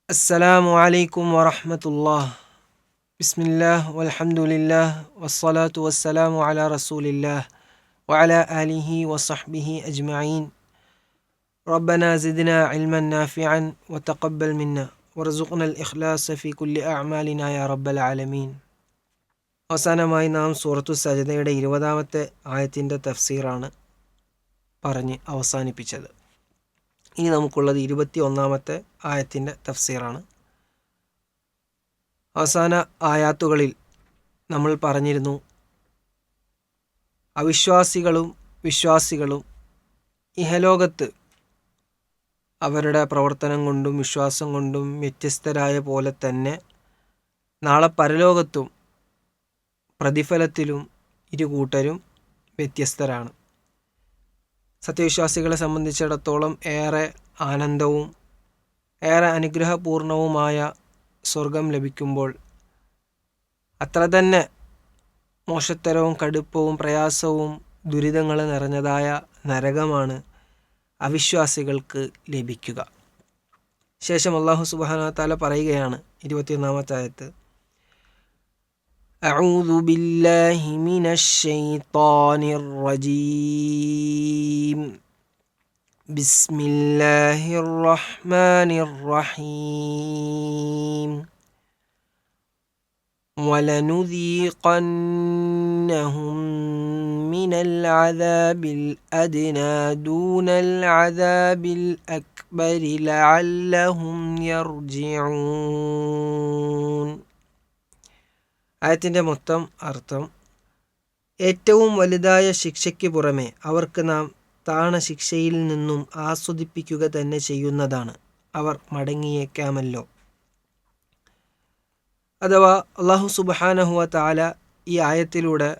അസ്സലാമു അലൈക്കും വറഹ്മത്തുള്ളാഹ്. ബിസ്മില്ലാഹ് വൽഹംദുലില്ലാഹ് വസ്സലാത്തു വസ്സലാമു അലാ റസൂലില്ലാഹ് വഅലാ ആലിഹി വസഹ്ബിഹി അജ്മഈൻ. റബ്ബനാ സിദ്നാ ഇൽമൻ നാഫിഅൻ വതഖബ്ബൽ മിന്നാ വർസുഖ്നൽ ഇഖ്ലാസ ഫീ കുല്ലി അഅമാലിനാ യാ റബ്ബൽ ആലമീൻ. അവസാനമായി നാം സൂറത്തു സജ്ദയുടെ 20-ാമത്തെ ആയത്തിൻ്റെ തഫ്സീറാണ് പറഞ്ഞ് അവസാനിപ്പിച്ചത്. ഇനി നമുക്കുള്ളത് 21-ാമത്തെ ആയത്തിൻ്റെ തഫ്സീറാണ്. അവസാന ആയാത്തുകളിൽ നമ്മൾ പറഞ്ഞിരുന്നു, അവിശ്വാസികളും വിശ്വാസികളും ഇഹലോകത്ത് അവരുടെ പ്രവർത്തനം കൊണ്ടും വിശ്വാസം കൊണ്ടും വ്യത്യസ്തരായ പോലെ തന്നെ നാളെ പരലോകത്തും പ്രതിഫലത്തിലും ഇരു കൂട്ടരും വ്യത്യസ്തരാണ്. സത്യവിശ്വാസികളെ സംബന്ധിച്ചിടത്തോളം ഏറെ ആനന്ദവും ഏറെ അനുഗ്രഹപൂർണവുമായ സ്വർഗം ലഭിക്കുമ്പോൾ അത്ര തന്നെ മോശത്തരവും കടുപ്പവും പ്രയാസവും ദുരിതങ്ങൾ നിറഞ്ഞതായ നരകമാണ് അവിശ്വാസികൾക്ക് ലഭിക്കുക. ശേഷം അല്ലാഹു സുബ്ഹാനഹു വ തആല പറയുകയാണ് 21-ാമത്തെ ആയത്ത്, അഊദു ബില്ലാഹി മിനശ് ശൈത്വാനിർ റജീം ബിസ്മില്ലാഹിർ റഹ്മാനിർ റഹീം വലനുദീഖന്നഹും മിനൽ അദാബിൽ അദ്നാ ദൂനൽ അദാബിൽ അക്ബരി ലഅല്ലഹും യർജിഊൻ. ആയത്തിൻ്റെ മൊത്തം അർത്ഥം, ഏറ്റവും വലുതായ ശിക്ഷയ്ക്ക് പുറമെ അവർക്ക് നാം താണ ശിക്ഷയിൽ നിന്നും ആസ്വദിപ്പിക്കുക തന്നെ ചെയ്യുന്നതാണ്. അവർ മടങ്ങിയേക്കാമല്ലോ. അഥവാ അല്ലാഹു സുബ്ഹാനഹു വ തആല ഈ ആയത്തിലൂടെ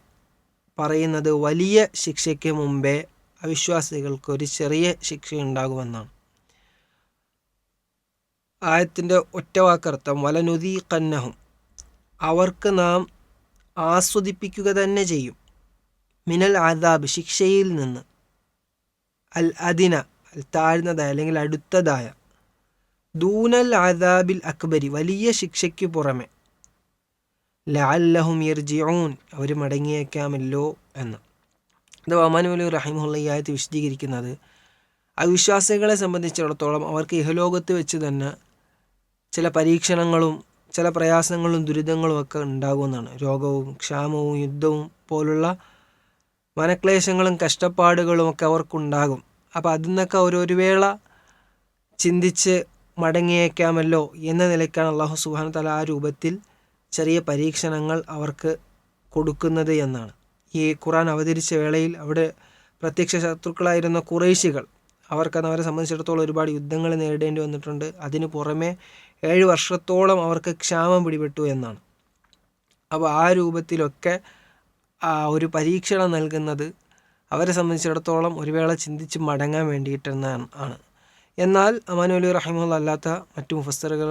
പറയുന്നത് വലിയ ശിക്ഷയ്ക്ക് മുമ്പേ അവിശ്വാസികൾക്കൊരു ചെറിയ ശിക്ഷയുണ്ടാകുമെന്നാണ്. ആയത്തിൻ്റെ ഒറ്റവാക്കർത്ഥം വലനുദീഖന്നഹും, അവർക്ക് നാം ആസ്വദിപ്പിക്കുക തന്നെ ചെയ്യും, മിനൽ അദാബ് ശിക്ഷയിൽ നിന്ന്, അൽ അദിന താഴ്ന്നതായ അല്ലെങ്കിൽ അടുത്തതായ, ദൂനൽ അദാബിൽ അക്ബരി വലിയ ശിക്ഷയ്ക്ക് പുറമെ, ലഅല്ലഹും യർജിഊൻ അവർ മടങ്ങിയേക്കാമല്ലോ എന്ന്. ഇത് ഉമാനി മൗലവി റഹിമഹുല്ലാഹി ഈ ആയത്ത് വിശദീകരിക്കുന്നത്, അവിശ്വാസികളെ സംബന്ധിച്ചിടത്തോളം അവർക്ക് ഇഹലോകത്ത് വെച്ച് തന്നെ ചില പരീക്ഷണങ്ങളും ചില പ്രയാസങ്ങളും ദുരിതങ്ങളും ഒക്കെ ഉണ്ടാകുമെന്നാണ്. രോഗവും ക്ഷാമവും യുദ്ധവും പോലുള്ള മനക്ലേശങ്ങളും കഷ്ടപ്പാടുകളും ഒക്കെ അവർക്കുണ്ടാകും. അപ്പോൾ അതിൽ നിന്നൊക്കെ ഒരു വേള ചിന്തിച്ച് മടങ്ങിയേക്കാമല്ലോ എന്ന നിലയ്ക്കാണ് അല്ലാഹു സുബ്ഹാനഹു വ തആല ആ രൂപത്തിൽ ചെറിയ പരീക്ഷണങ്ങൾ അവർക്ക് കൊടുക്കുന്നത് എന്നാണ്. ഈ ഖുർആൻ അവതരിച്ച വേളയിൽ അവിടെ പ്രത്യക്ഷ ശത്രുക്കളായിരുന്ന ഖുറൈശികൾ, അവർക്കത് അവരെ സംബന്ധിച്ചിടത്തോളം ഒരുപാട് യുദ്ധങ്ങൾ നേരിടേണ്ടി വന്നിട്ടുണ്ട്. അതിന് പുറമെ 7 വർഷത്തോളം അവർക്ക് ക്ഷാമം പിടിപെട്ടു എന്നാണ്. അപ്പോൾ ആ രൂപത്തിലൊക്കെ ഒരു പരീക്ഷണം നൽകുന്നത് അവരെ സംബന്ധിച്ചിടത്തോളം ഒരു വേള ചിന്തിച്ച് മടങ്ങാൻ വേണ്ടിയിട്ടെന്നാണ് ആണ്. എന്നാൽ ഉമാനി മൗലവി റഹിമഹുല്ലാഹി അല്ലാത്ത മറ്റു മുഫസ്സിറുകൾ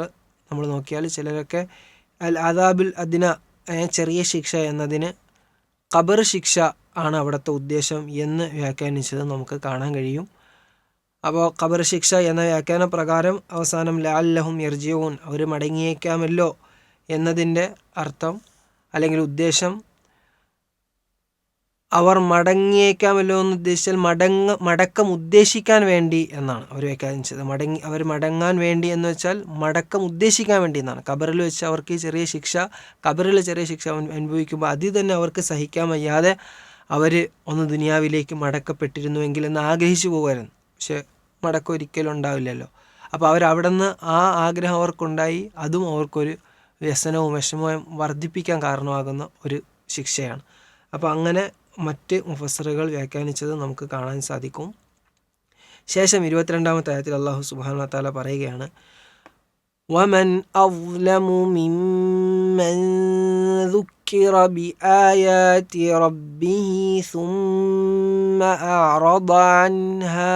നമ്മൾ നോക്കിയാൽ ചിലരൊക്കെ അൽ അദാബുൽ അദ്ന ചെറിയ ശിക്ഷ എന്നതിന് ഖബർ ശിക്ഷ ആണ് അവിടുത്തെ ഉദ്ദേശം എന്ന് വ്യാഖ്യാനിച്ചത് നമുക്ക് കാണാൻ കഴിയും. അപ്പോൾ ഖബർ ശിക്ഷ എന്ന വ്യാഖ്യാന പ്രകാരം അവസാനം ലഅല്ലഹും യർജിഊൻ അവർ മടങ്ങിയേക്കാമല്ലോ എന്നതിൻ്റെ അർത്ഥം അല്ലെങ്കിൽ ഉദ്ദേശം അവർ മടങ്ങിയേക്കാമല്ലോ എന്ന് ഉദ്ദേശിച്ചാൽ മടക്കം ഉദ്ദേശിക്കാൻ വേണ്ടി എന്നാണ് അവർ വ്യാഖ്യാനിച്ചത്. അവർ മടങ്ങാൻ വേണ്ടി എന്ന് വെച്ചാൽ മടക്കം ഉദ്ദേശിക്കാൻ വേണ്ടി എന്നാണ്. ഖബറിൽ വെച്ച് അവർക്ക് ചെറിയ ശിക്ഷ, ഖബറിൽ ചെറിയ ശിക്ഷ അനുഭവിക്കുമ്പോൾ അതിൽ തന്നെ അവർക്ക് സഹിക്കാൻ വയ്യാതെ അവർ ഒന്ന് ദുനിയാവിലേക്ക് മടക്കപ്പെട്ടിരുന്നുവെങ്കിൽ എന്ന് ആഗ്രഹിച്ചു പോകുമായിരുന്നു. പക്ഷെ മടക്കം ഒരിക്കലും ഉണ്ടാവില്ലല്ലോ. അപ്പോൾ അവരവിടെ നിന്ന് ആ ആഗ്രഹം അവർക്കുണ്ടായി, അതും അവർക്കൊരു വ്യസനവും വിഷമവും വർദ്ധിപ്പിക്കാൻ കാരണമാകുന്ന ഒരു ശിക്ഷയാണ്. അപ്പോൾ അങ്ങനെ മറ്റ് മുഫസ്സിറുകൾ വ്യാഖ്യാനിച്ചത് നമുക്ക് കാണാൻ സാധിക്കും. ശേഷം 22-ാമത്തെ ആയത്തിൽ അല്ലാഹു സുബ്ഹാനഹു വ തആല പറയുകയാണ്, വമൻ അസ്ലമു മിമ്മൻ ദുക്കിറ ബിആയാതി റബ്ബിഹി സുമ്മ അഅറദ അൻഹാ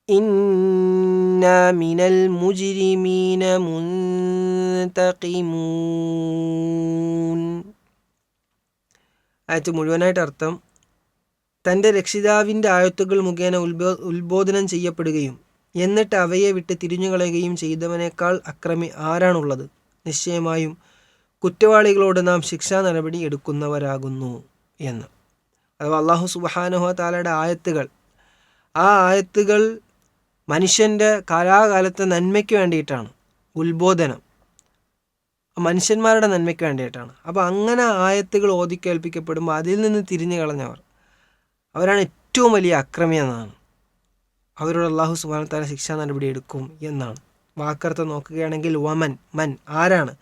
ഇന്നാ മിനൽ മുജ്രിമീന മുൻതഖിമൂൻ. ആയത്ത് മുഴുവനായിട്ട് അർത്ഥം, തൻ്റെ രക്ഷിതാവിൻ്റെ ആയത്തുകൾ മുഖേന ഉത്ബോധനം ചെയ്യപ്പെടുകയും എന്നിട്ട് അവയെ വിട്ട് തിരിഞ്ഞുകളയുകയും ചെയ്തവനേക്കാൾ അക്രമി ആരാണുള്ളത്? നിശ്ചയമായും കുറ്റവാളികളോട് നാം ശിക്ഷാ നടപടി എടുക്കുന്നവരാകുന്നു എന്ന്. അഥവാ അള്ളാഹു സുബ്ഹാനഹു വ തആലയുടെ ആയത്തുകൾ, ആ ആയത്തുകൾ മനുഷ്യൻ്റെ കാലാകാലത്തെ നന്മയ്ക്ക് വേണ്ടിയിട്ടാണ്, ഉത്ബോധനം മനുഷ്യന്മാരുടെ നന്മയ്ക്ക് വേണ്ടിയിട്ടാണ്. അപ്പോൾ അങ്ങനെ ആയത്തുകൾ ഓതിക്കേൽപ്പിക്കപ്പെടുമ്പോൾ അതിൽ നിന്ന് തിരിഞ്ഞു കളഞ്ഞവർ അവരാണ് ഏറ്റവും വലിയ അക്രമി എന്നാണ്. അവരോട് അള്ളാഹു സുബ്ഹാനഹു വ തആല ശിക്ഷാ നടപടി എടുക്കും എന്നാണ്. വാക്കർത്ഥം നോക്കുകയാണെങ്കിൽ മൻ ആരാണ്?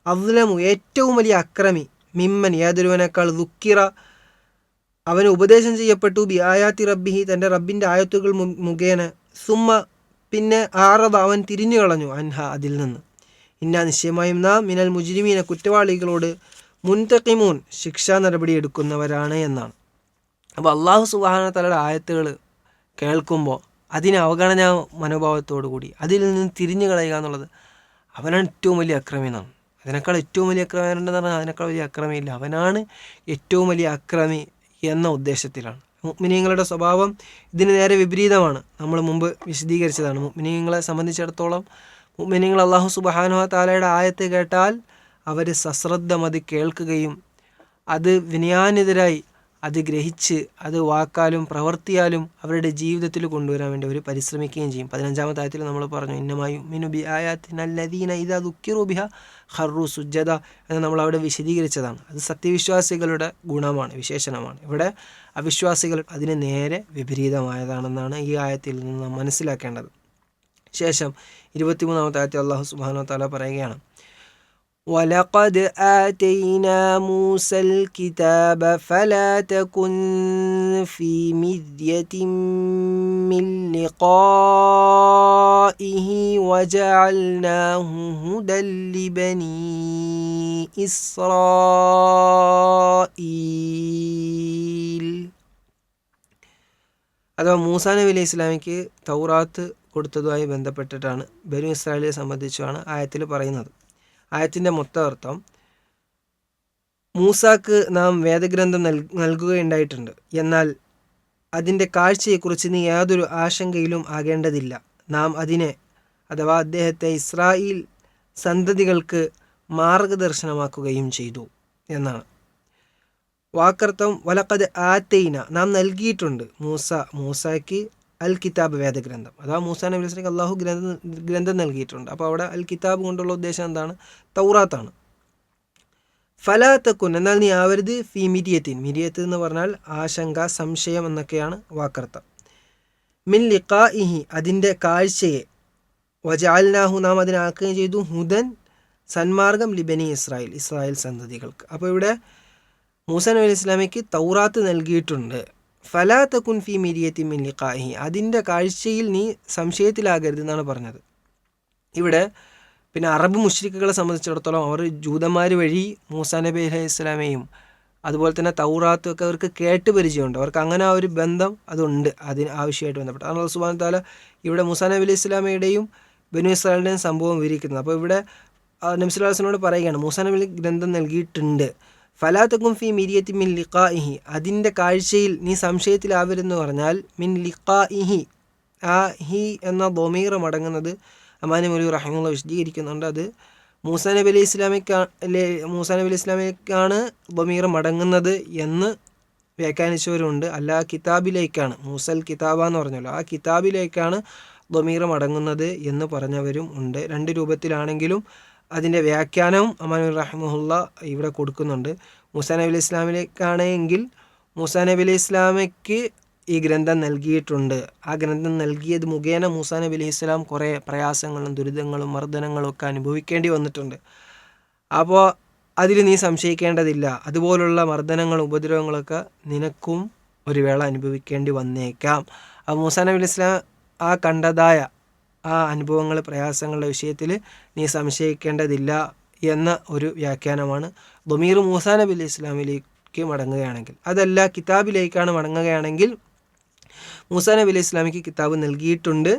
അദ്ലമു ഏറ്റവും വലിയ അക്രമി, മിമ്മൻ യാതൊരുവനേക്കാൾ, ദുക്കിറ അവന് ഉപദേശം ചെയ്യപ്പെട്ടു, ബി ആയാത്തി റബ്ബിഹി തൻ്റെ റബ്ബിൻ്റെ ആയത്തുകൾ മുഖേന, സുമ്മ പിന്നെ ആറദ അവൻ തിരിഞ്ഞു കളഞ്ഞു, അൻഹ അതിൽ നിന്ന്. ഇന്നാ നിശ്ചയമായും നാം മിനൽ മുജ്രിമീന കുറ്റവാളികളോട് മുൻതഖിമൂൻ ശിക്ഷാ നടപടി എടുക്കുന്നവരാണ് എന്നാണ്. അപ്പോൾ അള്ളാഹു സുബ്ഹാനഹു വ തആലയുടെ ആയത്തുകൾ കേൾക്കുമ്പോൾ അതിനെ അവഗണന മനോഭാവത്തോടു കൂടി അതിൽ നിന്ന് തിരിഞ്ഞു കളയുക എന്നുള്ളത് അവനാണ് ഏറ്റവും വലിയ അക്രമി എന്നാണ്. അതിനേക്കാൾ ഏറ്റവും വലിയ അക്രമി ഉണ്ടെന്ന് പറഞ്ഞാൽ അതിനേക്കാൾ വലിയ അക്രമിയില്ല, അവനാണ് ഏറ്റവും വലിയ അക്രമി എന്ന ഉദ്ദേശത്തിലാണ്. മുഅ്മിനീങ്ങളുടെ സ്വഭാവം ഇതിന് നേരെ വിപരീതമാണ്. നമ്മൾ മുമ്പ് വിശദീകരിച്ചതാണ്. മുഅ്മിനീങ്ങളെ സംബന്ധിച്ചിടത്തോളം മുഅ്മിനീങ്ങൾ അല്ലാഹു സുബ്ഹാനഹു വ തആലയുടെ ആയത്ത് കേട്ടാൽ അവർ സശ്രദ്ധം അത് കേൾക്കുകയും അത് വിനയാനിതരായി അത് ഗ്രഹിച്ച് അത് വാക്കാലും പ്രവർത്തിയാലും അവരുടെ ജീവിതത്തിൽ കൊണ്ടുവരാൻ വേണ്ടി അവർ പരിശ്രമിക്കുകയും ചെയ്യും. 15-ാമത്തെ ആയത്തിൽ നമ്മൾ പറഞ്ഞു, ഇന്നമായും മിനു ബി ആയാത്തിനല്ലദീന ഇദാ ദുക്കിറു ബിഹ ഖർറു സുജ്ജദ എന്ന് നമ്മൾ അവിടെ വിശദീകരിച്ചതാണ്. അത് സത്യവിശ്വാസികളുടെ ഗുണമാണ്, വിശേഷണമാണ്. ഇവിടെ അവിശ്വാസികൾ അതിന് നേരെ വിപരീതമായതാണെന്നാണ് ഈ ആയത്തിൽ നിന്ന് നാം മനസ്സിലാക്കേണ്ടത്. ശേഷം 23-ാമത്തെ ആയത്തിൽ അല്ലാഹു സുബ്ഹാനഹു വ തആല പറയുകയാണ്, വലഖദ് ആതൈനാ മൂസൽ കിതാബ ഫലാ തകുൻ ഫീ മിദ്യതിൻ മിൻ ലിഖാഇഹി വജഅൽനാഹു ഹുദൻ ലിബനീ ഇസ്രായീൽ. അഥവാ മൂസാ നബി അലൈഹി ഇസ്ലാമിക്ക് തൗറാത്ത് കൊടുത്തതുമായി ബന്ധപ്പെട്ടിട്ടാണ്, ബനു ഇസ്രായേലിനെ സംബന്ധിച്ചാണ് ആയത്തിൽ പറയുന്നത്. ആയത്തിൻ്റെ മൊത്തം അർത്ഥം, മൂസാക്ക് നാം വേദഗ്രന്ഥം നൽകുകയുണ്ടായിട്ടുണ്ട്, എന്നാൽ അതിൻ്റെ കാഴ്ചയെക്കുറിച്ച് നീ യാതൊരു ആശങ്കയിലും ആകേണ്ടതില്ല. നാം അതിനെ അഥവാ അദ്ദേഹത്തെ ഇസ്രായേൽ സന്തതികൾക്ക് മാർഗദർശനമാക്കുകയും ചെയ്തു എന്നാണ്. വാക്കർത്ഥം വലഖദ് ആതൈന നാം നൽകിയിട്ടുണ്ട് മൂസാക്ക് അൽ കിതാബ് വേദഗ്രന്ഥം. അഥവാ മൂസാ നബി അലൈഹി സ്വലാം അള്ളാഹു ഗ്രന്ഥം നൽകിയിട്ടുണ്ട്. അപ്പോൾ അവിടെ അൽ കിതാബ് കൊണ്ടുള്ള ഉദ്ദേശം എന്താണ്? തൗറാത്താണ്. ഫലാ തകുൻ എന്നാൽ നീ ആവരുത്, ഫീ മിരിയത്ത് എന്ന് പറഞ്ഞാൽ ആശങ്ക, സംശയം എന്നൊക്കെയാണ് വാക്കർത്ഥം. മിൻ ലിഖാഇഹി അതിൻ്റെ കാഴ്ചയെ, വജഅൽനാഹു നാം അതിനാക്കുകയും ചെയ്തു, ഹുദൻ സന്മാർഗം, ലിബനി ഇസ്രായേൽ സന്തതികൾക്ക്. അപ്പോൾ ഇവിടെ മൂസാ നബി അലൈഹി സ്വലാമിക്ക് തൗറാത്ത് നൽകിയിട്ടുണ്ട്. ഫലാ തകുൻ ഫീ മിരിയത്തിൻ മിൻ ലിഖാഇഹി അതിൻ്റെ കാഴ്ചയിൽ നീ സംശയത്തിലാകരുത് എന്നാണ് പറഞ്ഞത്. ഇവിടെ പിന്നെ അറബ് മുശ്രിക്കുകളെ സംബന്ധിച്ചിടത്തോളം അവർ ജൂതന്മാർ വഴി മൂസാ നബി അലൈഹി സ്വലാമയും അതുപോലെ തന്നെ തൗറാത്തും ഒക്കെ അവർക്ക് കേട്ട് പരിചയമുണ്ട്. അവർക്ക് അങ്ങനെ ആ ഒരു ബന്ധം അതുണ്ട്, അതിന് ആവശ്യമായിട്ട് ബന്ധപ്പെട്ട്. അല്ലാഹു സുബ്ഹാനഹു വ തആല ഇവിടെ മൂസാ നബി അലൈഹി സ്വലാമയുടെയും ബനു ഇസ്രായേലിൻ്റെയും സംഭവം വിവരിക്കുന്നത്. അപ്പോൾ ഇവിടെ നബി സല്ലല്ലാഹു അലൈഹി വസല്ലമയോട് പറയുകയാണ്, മൂസാ നബി ഗ്രന്ഥം നൽകിയിട്ടുണ്ട്. ഫലാ തകുൻ ഫീ മിരിയത്തിൻ മിൻ ലിഖാഇഹി അതിൻ്റെ കാഴ്ചയിൽ നീ സംശയത്തിലാവരുതെന്ന് പറഞ്ഞാൽ, മിൻ ലിഖാഇഹി ആ ഹി എന്ന ദമീർ മടങ്ങുന്നത് അമാനി മൗലവി റഹിമഹുല്ലാഹ് വിശദീകരിക്കുന്നുണ്ട്. അത് മൂസാ നബി അലൈഹി ഇസ്ലാമിലേക്കാണ് ദമീർ മടങ്ങുന്നത് എന്ന് വ്യാഖ്യാനിച്ചവരുണ്ട്. അല്ല കിതാബിലേക്കാണ്, മൂസൽ കിതാബ എന്ന് പറഞ്ഞല്ലോ, ആ കിതാബിലേക്കാണ് ദമീർ മടങ്ങുന്നത് എന്ന് പറഞ്ഞവരും ഉണ്ട്. രണ്ട് രൂപത്തിലാണെങ്കിലും അതിൻ്റെ വ്യാഖ്യാനവും അമാനി റഹിമഹുല്ലാഹ് ഇവിടെ കൊടുക്കുന്നുണ്ട്. മൂസാ നബി അലൈഹി ഇസ്ലാമിലേക്കാണെങ്കിൽ മൂസാ നബി അലൈഹി ഇസ്ലാമയ്ക്ക് ഈ ഗ്രന്ഥം നൽകിയിട്ടുണ്ട്. ആ ഗ്രന്ഥം നൽകിയത് മുഖേന മൂസാ നബി അലൈഹി ഇസ്ലാം കുറേ പ്രയാസങ്ങളും ദുരിതങ്ങളും മർദ്ദനങ്ങളും ഒക്കെ അനുഭവിക്കേണ്ടി വന്നിട്ടുണ്ട്. അപ്പോൾ അതിൽ നീ സംശയിക്കേണ്ടതില്ല. അതുപോലുള്ള മർദ്ദനങ്ങളും ഉപദ്രവങ്ങളൊക്കെ നിനക്കും ഒരു വേള അനുഭവിക്കേണ്ടി വന്നേക്കാം. അപ്പോൾ മൂസാ നബി അലൈഹി ഇസ്ലാം ആ കണ്ടതായ ആ അനുഭവങ്ങൾ, പ്രയാസങ്ങളുടെ വിഷയത്തിൽ നീ സംശയിക്കേണ്ടതില്ല എന്ന ഒരു വ്യാഖ്യാനമാണ്. ദമീർ മൂസാ നബി അലൈഹി ഇസ്ലാമിലേക്ക് മടങ്ങുകയാണെങ്കിൽ, അതല്ല കിതാബിലേക്കാണ് മടങ്ങുകയാണെങ്കിൽ മൂസാ നബി അലൈഹി ഇസ്ലാമിക്ക് കിതാബ് നൽകിയിട്ടുണ്ട്.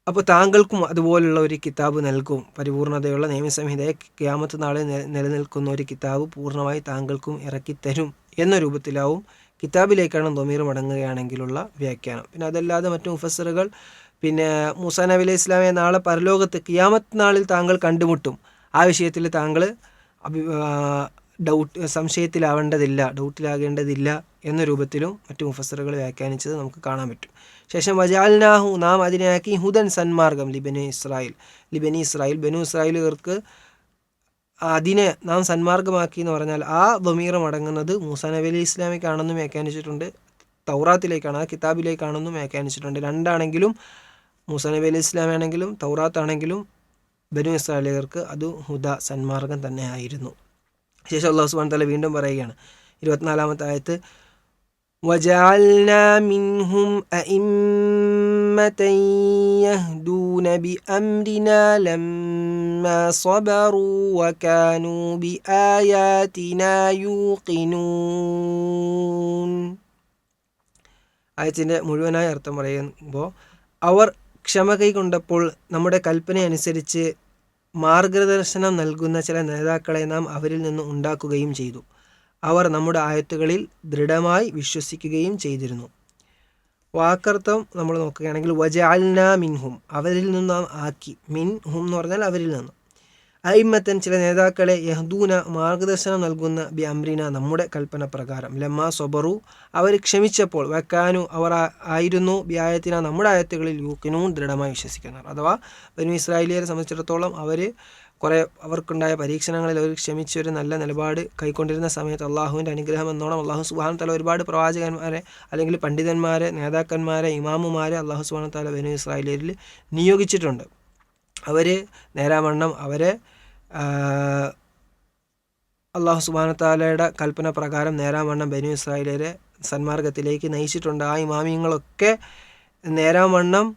അപ്പോൾ താങ്കൾക്കും അതുപോലുള്ള ഒരു കിതാബ് നൽകും. പരിപൂർണതയുള്ള നിയമസംഹിതയെ ഖിയാമത്ത് നാളെ നിലനിൽക്കുന്ന ഒരു കിതാബ് പൂർണ്ണമായി താങ്കൾക്കും ഇറക്കിത്തരും എന്ന രൂപത്തിലാവും കിതാബിലേക്കാണ് ദമീർ മടങ്ങുകയാണെങ്കിലുള്ള വ്യാഖ്യാനം. പിന്നെ അതല്ലാതെ മറ്റു മുഫസ്സിറുകൾ പിന്നെ മൂസാ നബി അലൈഹി ഇസ്ലാമിയെ നാളെ പരലോകത്ത് ഖിയാമത്ത് നാളിൽ താങ്കൾ കണ്ടുമുട്ടും. ആ വിഷയത്തിൽ താങ്കൾ ഡൗട്ടിലാകേണ്ടതില്ല എന്ന രൂപത്തിലും മറ്റു മുഫസ്സിറുകൾ വ്യാഖ്യാനിച്ചത് നമുക്ക് കാണാൻ പറ്റും. ശേഷം വജഅൽനാഹു, നാം അതിനാക്കി ഹുദൻ സന്മാർഗം ബനു ഇസ്രായേലുകൾക്ക് അതിനെ നാം സന്മാർഗമാക്കി എന്ന് പറഞ്ഞാൽ ആ ളമീർ അടങ്ങുന്നത് മൂസാ നബി അലൈഹി ഇസ്ലാമിക്കാണെന്നും വ്യാഖ്യാനിച്ചിട്ടുണ്ട്, തൗറാത്തിലേക്കാണ്, ആ കിതാബിലേക്കാണെന്നും വ്യാഖ്യാനിച്ചിട്ടുണ്ട്. രണ്ടാണെങ്കിലും മൂസാ നബി അലൈഹി ഇസ്ലാമാണെങ്കിലും തൗറാത്താണെങ്കിലും ബനു ഇസ്രായേലുകാർക്ക് അത് ഹുദ സന്മാർഗം തന്നെ ആയിരുന്നു. ശേഷം അല്ലാഹു സുബ്ഹാനഹു വ തആല വീണ്ടും പറയുകയാണ് 24-ാമത്തെ ആയത്ത്, വജഅൽനാ മിൻഹും അഇമ്മതൻ യഹ്ദൂന ബിഅംരിനാ ലമ്മാ സബറൂ വകാനൂ ബിആയാതിനാ യൂഖിനൂൻ. ആയത്തിൻ്റെ മുഴുവനായ അർത്ഥം പറയുമ്പോൾ, അവർ ക്ഷമ കൈക്കൊണ്ടപ്പോൾ നമ്മുടെ കൽപ്പന അനുസരിച്ച് മാർഗദർശനം നൽകുന്ന ചില നേതാക്കളെ നാം അവരിൽ നിന്ന് ഉണ്ടാക്കുകയും ചെയ്തു. അവർ നമ്മുടെ ആയത്തുകളിൽ ദൃഢമായി വിശ്വസിക്കുകയും ചെയ്തിരുന്നു. വാക്കർത്ഥം നമ്മൾ നോക്കുകയാണെങ്കിൽ വജഅൽനാ മിൻഹും, അവരിൽ നിന്ന് നാം ആക്കി, മിൻഹും എന്ന് പറഞ്ഞാൽ അവരിൽ നിന്ന്, അയിമ്മത്തൻ ചില നേതാക്കളെ, യഹ്ദൂന മാർഗദർശനം നൽകുന്ന ബി അംരിന നമ്മുടെ കൽപ്പന പ്രകാരം, ലമ്മാ സബറു അവർ ക്ഷമിച്ചപ്പോൾ, വക്കാനു അവർ ആയിരുന്നു, ബി ആയത്തിന നമ്മുടെ ആയത്തുകളിൽ, യൂഖിനൂൻ ദൃഢമായി വിശ്വസിക്കുന്നവർ. അഥവാ ബനു ഇസ്രായേലിയരെ സംബന്ധിച്ചിടത്തോളം അവർക്കുണ്ടായ പരീക്ഷണങ്ങളിൽ അവർ ക്ഷമിച്ച് ഒരു നല്ല നിലപാട് കൈക്കൊണ്ടിരുന്ന സമയത്ത് അള്ളാഹുവിൻ്റെ അനുഗ്രഹം എന്നോണം അള്ളാഹു സുബ്ഹാനഹു തആല ഒരുപാട് പ്രവാചകന്മാരെ അല്ലെങ്കിൽ പണ്ഡിതന്മാരെ, നേതാക്കന്മാരെ, ഇമാമുമാരെ അള്ളാഹു സുബ്ഹാനഹു തആല ബനു ഇസ്രായേലിയരിൽ നിയോഗിച്ചിട്ടുണ്ട്. അവർ നേരാവണ്ണം അവരെ അള്ളാഹു സുബ്ഹാനഹു തആലയുടെ കൽപ്പന പ്രകാരം നേരാവണ്ണം ബനു ഇസ്രായേലിയരെ സന്മാർഗത്തിലേക്ക് നയിച്ചിട്ടുണ്ട്. ആ ഇമാമിയങ്ങളൊക്കെ നേരാവണ്ണം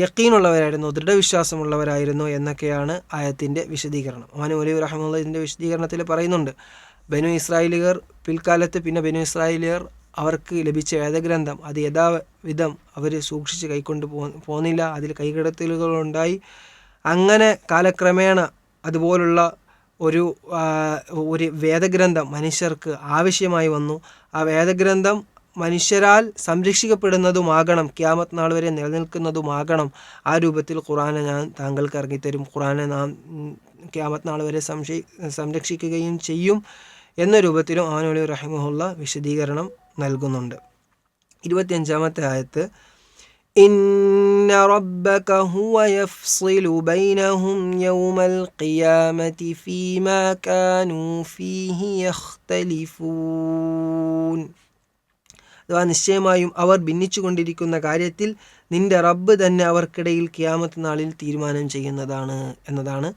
യഖീനുള്ളവരായിരുന്നു, ദൃഢവിശ്വാസമുള്ളവരായിരുന്നു എന്നൊക്കെയാണ് ആയത്തിൻ്റെ വിശദീകരണം. ഒമാനി മൗലവി റഹിമഹുല്ലാഹ് ഇതിൻ്റെ വിശദീകരണത്തിൽ പറയുന്നുണ്ട്, ബനു ഇസ്രായേലിയർ പിൽക്കാലത്ത് പിന്നെ ബനു ഇസ്രായേലിയർ അവർക്ക് ലഭിച്ച വേദഗ്രന്ഥം അത് യഥാവിധം അവർ സൂക്ഷിച്ച് കൈക്കൊണ്ട് പോന്നില്ല, അതിൽ കൈകടത്തലുകളുണ്ടായി. അങ്ങനെ കാലക്രമേണ അതുപോലുള്ള ഒരു വേദഗ്രന്ഥം മനുഷ്യർക്ക് ആവശ്യമായി വന്നു. ആ വേദഗ്രന്ഥം മനുഷ്യരാൽ സംരക്ഷിക്കപ്പെടുന്നതുമാകണം, ഖിയാമത്ത് നാൾ വരെ നിലനിൽക്കുന്നതുമാകണം. ആ രൂപത്തിൽ ഖുർആനെ ഞാൻ താങ്കൾക്ക് ഇറങ്ങിത്തരും, ഖുർആനെ നാം ഖിയാമത്ത് നാൾ വരെ സംരക്ഷിക്കുകയും ചെയ്യും എന്ന രൂപത്തിലും ഒമാനി മൗലവി റഹിമഹുല്ലാഹ് വിശദീകരണം നൽകുന്നുണ്ട്. 25-ാമത്തെ ആയത്ത്, ഇന്ന റബ്ബക ഹുവ യഫ്സിലു ബൈനഹും യൗമൽ ഖിയാമത്തി ഫീമാ കാനൂ ഫീഹി യഖ്തലിഫൂൻ. അഥവാ നിശ്ചയമായും അവർ ഭിന്നിച്ചുകൊണ്ടിരിക്കുന്ന കാര്യത്തിൽ നിന്റെ റബ്ബ് തന്നെ അവർക്കിടയിൽ ഖിയാമത്ത് നാളിൽ തീരുമാനം ചെയ്യുന്നതാണ് എന്നതാണ്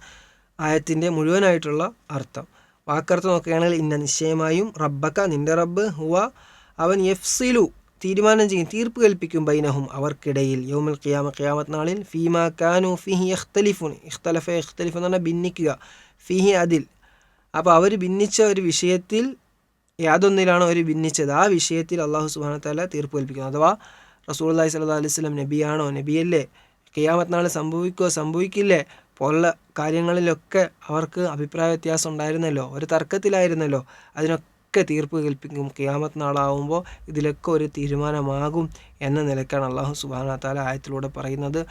ആയത്തിൻ്റെ മുഴുവനായിട്ടുള്ള അർത്ഥം. വാക്കർത്ഥം നോക്കുകയാണെങ്കിൽ ഇന്ന നിശ്ചയമായും റബ്ബക നിന്റെ റബ്ബ് ഹുവ അവൻ യഫ്സിലു തീരുമാനം ചെയ്യും, തീർപ്പ് കൽപ്പിക്കും, ബൈനഹും അവർക്കിടയിൽ, യൗമുൽ ഖിയാമ ഖിയാമത്ത് നാളിൽ, ഫീമാ കാനു ഫീഹി യഖ്തലിഫൂൻ, ഇഖ്തലഫ യഖ്തലിഫു എന്ന് പറഞ്ഞാൽ ഭിന്നിക്കുക, ഫീഹി അതിൽ. അപ്പോൾ അവർ ഭിന്നിച്ച ഒരു വിഷയത്തിൽ യാതൊന്നിലാണോ അവർ ഭിന്നിച്ചത് ആ വിഷയത്തിൽ അള്ളാഹു സുബ്ഹാനഹു വ തആല തീർപ്പ് കൽപ്പിക്കുന്നു. അഥവാ റസൂലുള്ളാഹി സ്വല്ലല്ലാഹു അലൈഹി വസല്ലം നബിയാണോ, നബിയല്ലേ, ഖിയാമത്ത് നാൾ സംഭവിക്കില്ലേ പോലുള്ള കാര്യങ്ങളിലൊക്കെ അവർക്ക് അഭിപ്രായ വ്യത്യാസം ഉണ്ടായിരുന്നല്ലോ, ഒരു തർക്കത്തിലായിരുന്നല്ലോ. അതിനൊക്കെ തീർപ്പ് കൽപ്പിക്കും. ഖിയാമത്ത് നാളാവുമ്പോൾ ഇതിലൊക്കെ ഒരു തീരുമാനമാകും എന്ന നിലക്കാണ് അള്ളാഹു സുബ്ഹാനഹു വ തആല ആയത്തിലൂടെ പറയുന്നത്.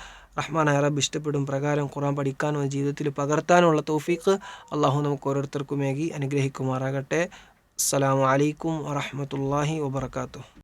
റഹ്മാനായ റബ്ബ് ഇഷ്ടപ്പെടും പ്രകാരം ഖുർആൻ പഠിക്കാനും ജീവിതത്തിൽ പകർത്താനുള്ള തൗഫീഖ് അള്ളാഹു നമുക്ക് ഓരോരുത്തർക്കുമേകി അനുഗ്രഹിക്കുമാറാകട്ടെ. അസ്സലാമു അലൈക്കും വറഹ്മത്തുള്ളാഹി വബറകാതുഹു.